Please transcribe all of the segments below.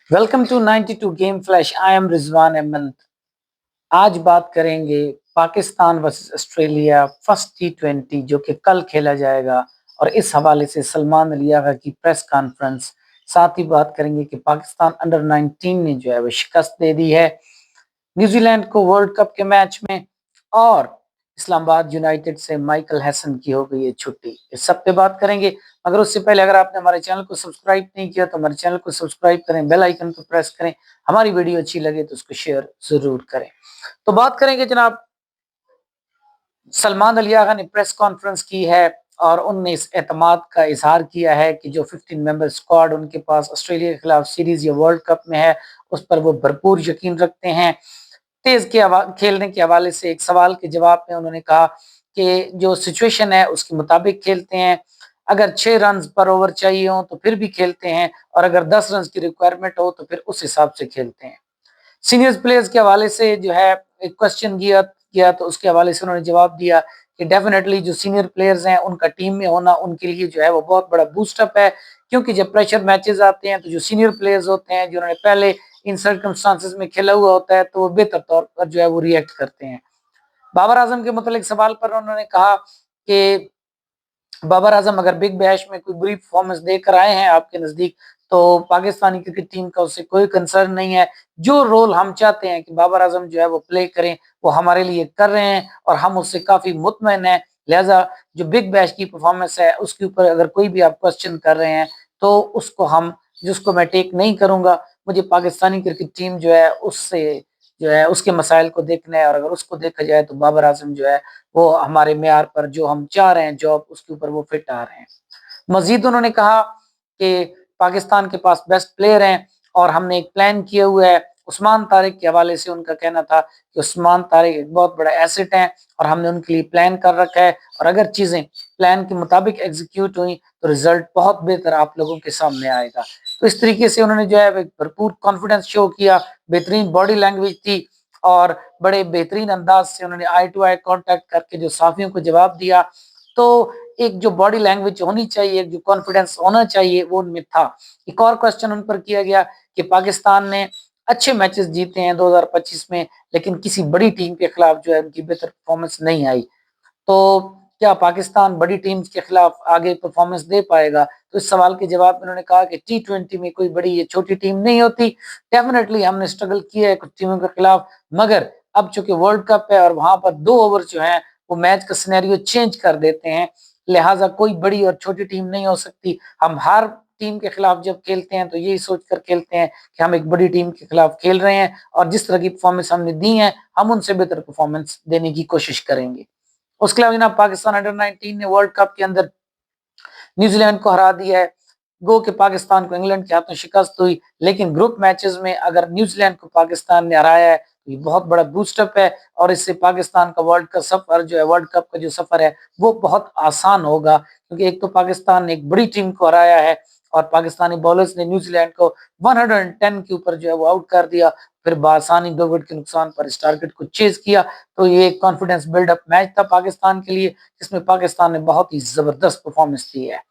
Welcome to 92 game flash. I am Rizwan Ahmed. आज बात करेंगे Pakistan versus Australia first T20 जो कि कल खेला जाएगा, और इस हवाले से सलमान अली आगा की प्रेस कॉन्फ्रेंस। साथ ही बात करेंगे कि पाकिस्तान अंडर 19 ने जो है वो शिकस्त दे दी है न्यूजीलैंड को वर्ल्ड कप के मैच में, और इस्लामाबाद यूनाइटेड से माइकल हैसन की हो गई है छुट्टी। इस सब पे बात करेंगे। मगर उससे पहले अगर आपने हमारे चैनल को सब्सक्राइब नहीं किया तो हमारे चैनल को सब्सक्राइब करें, बेल आइकन को प्रेस करें, हमारी वीडियो अच्छी लगे तो उसको शेयर जरूर करें। तो बात करेंगे जनाब, सलमान अली आगा ने प्रेस कॉन्फ्रेंस की है और उनने इस एतमाद का इजहार किया है कि जो 15 मेंबर स्क्वाड उनके पास ऑस्ट्रेलिया के खिलाफ सीरीज या वर्ल्ड कप में है, उस पर वो भरपूर यकीन रखते हैं। तेज के खेलने के हवाले से एक सवाल के जवाब में उन्होंने कहा कि जो सिचुएशन है उसके मुताबिक खेलते हैं। अगर 6 रन पर ओवर चाहिए हो तो फिर भी खेलते हैं, और अगर 10 रन की रिक्वायरमेंट हो तो फिर उस हिसाब से खेलते हैं। सीनियर प्लेयर्स के हवाले से जो है एक क्वेश्चन किया तो उसके हवाले से उन्होंने जवाब दिया कि डेफिनेटली जो सीनियर प्लेयर्स हैं उनका टीम में होना उनके लिए जो है वो बहुत बड़ा बूस्टअप है, क्योंकि जब प्रेशर मैचेस आते हैं तो जो सीनियर प्लेयर्स होते हैं जिन्होंने पहले इन सर्कमस्टांसेस में खेला हुआ होता है तो वो बेहतर तौर पर जो है वो रिएक्ट करते हैं। बाबर आजम के मतलब सवाल पर उन्होंने कहा कि बाबर आजम अगर बिग बैश में कोई बुरी परफॉर्मेंस देकर आए हैं आपके नजदीक तो पाकिस्तानी क्रिकेट टीम का उससे कोई कंसर्न नहीं है। जो रोल हम चाहते हैं कि बाबर आजम जो है वो प्ले करें वो हमारे लिए कर रहे हैं और हम उससे काफी मुतमईन हैं। लिहाजा जो बिग बैश की परफॉर्मेंस है उसके ऊपर अगर कोई भी आप क्वेश्चन कर रहे हैं तो उसको हम जिसको मैं टेक नहीं करूंगा। मुझे पाकिस्तानी क्रिकेट टीम जो है उससे जो है उसके मसाइल को देखना है, और अगर उसको देखा जाए तो बाबर आजम जो है वो हमारे मेयार पर जो हम चाह रहे हैं जॉब उसके ऊपर वो फिट आ रहे हैं। मजीद उन्होंने कहा कि पाकिस्तान के पास बेस्ट प्लेयर हैं और हमने एक प्लान किया हुआ है। उस्मान तारिक के हवाले से उनका कहना था कि उस्मान तारिक एक बहुत बड़ा एसेट है और हमने उनके लिए प्लान कर रखा है, और अगर चीजें प्लान के मुताबिक एग्जीक्यूट हुई तो रिजल्ट बहुत बेहतर आप लोगों के सामने आएगा। तो इस तरीके से उन्होंने जो है भरपूर कॉन्फिडेंस शो किया, बेहतरीन बॉडी लैंग्वेज थी और बड़े बेहतरीन अंदाज से उन्होंने आई टू आई कांटेक्ट करके जो साफियों को जवाब दिया। तो एक जो बॉडी लैंग्वेज होनी चाहिए, जो कॉन्फिडेंस होना चाहिए वो उनमें था। एक और क्वेश्चन उन पर किया गया कि पाकिस्तान ने अच्छे मैचेस जीते हैं 2025 में, लेकिन किसी बड़ी टीम के खिलाफ जो है उनकी बेहतर परफॉर्मेंस नहीं आई। तो क्या पाकिस्तान बड़ी टीम्स के खिलाफ आगे परफॉर्मेंस दे पाएगा? तो इस सवाल के जवाब में उन्होंने कहा कि T20 में कोई बड़ी या छोटी टीम नहीं होती। डेफिनेटली हमने स्ट्रगल किया है कुछ टीमों के खिलाफ, मगर अब चूंकि वर्ल्ड कप है और वहां पर 2 ओवर जो है वो मैच का सिनेरियो चेंज कर देते हैं, लिहाजा कोई बड़ी और छोटी टीम नहीं हो सकती। हम हर टीम के खिलाफ जब खेलते हैं तो यही सोच कर खेलते हैं कि हम एक बड़ी टीम के खिलाफ खेल रहे हैं और जिस तरह की परफॉर्मेंस हमने दी है हम उनसे बेहतर परफॉर्मेंस देने की कोशिश करेंगे। उसके अलावा जनाब पाकिस्तान अंडर 19 ने वर्ल्ड कप के अंदर न्यूजीलैंड को हरा दिया है। गो के पाकिस्तान को इंग्लैंड के हाथों शिकस्त हुई, लेकिन ग्रुप मैचेस में अगर न्यूजीलैंड को पाकिस्तान ने हराया है तो ये बहुत बड़ा बूस्टअप है, और इससे पाकिस्तान का वर्ल्ड का सफर जो है वर्ल्ड कप का जो सफर है वो बहुत आसान होगा, क्योंकि एक तो पाकिस्तान ने एक बड़ी टीम को हराया है और पाकिस्तानी बॉलर्स ने न्यूजीलैंड को 110 के ऊपर जो है वो आउट कर दिया, फिर बासानी 2 विकेट के नुकसान पर इस टारगेट को चेज किया। तो ये एक कॉन्फिडेंस बिल्डअप मैच था पाकिस्तान के लिए, जिसमें पाकिस्तान ने बहुत ही जबरदस्त परफॉर्मेंस दी है।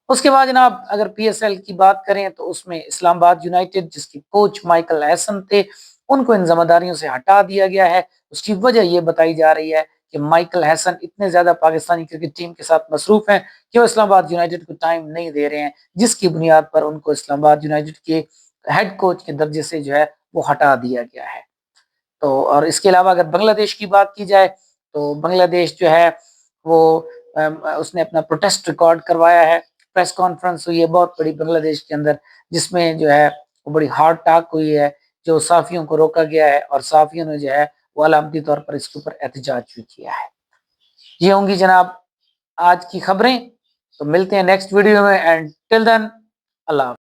उसके बाद जनाब अगर PSL की बात करें तो उसमें इस्लामाबाद यूनाइटेड जिसके कोच माइकल हैसन थे उनको इन जिम्मेदारियों से हटा दिया गया है। उसकी वजह ये बताई जा रही है कि माइकल हैसन इतने ज्यादा पाकिस्तानी क्रिकेट टीम के साथ मसरूफ हैं कि वो इस्लामाबाद यूनाइटेड को टाइम नहीं दे रहे हैं, जिसकी बुनियाद पर उनको इस्लामाबाद यूनाइटेड के हेड कोच के दर्जे से जो है वो हटा दिया गया है। तो और इसके अलावा अगर बांग्लादेश की बात की जाए तो बांग्लादेश जो है वो उसने अपना प्रोटेस्ट रिकॉर्ड करवाया है। प्रेस कॉन्फ्रेंस हुई है बहुत बड़ी बांग्लादेश के अंदर, जिसमें जो है वो बड़ी हार्ड टाक हुई है, जो साफियों को रोका गया है और साफियों ने जो है वो अलामती तौर पर इसके ऊपर एहतजाज भी किया है। ये होंगी जनाब आज की खबरें। तो मिलते हैं नेक्स्ट वीडियो में, एंड टिल देन अल्लाह।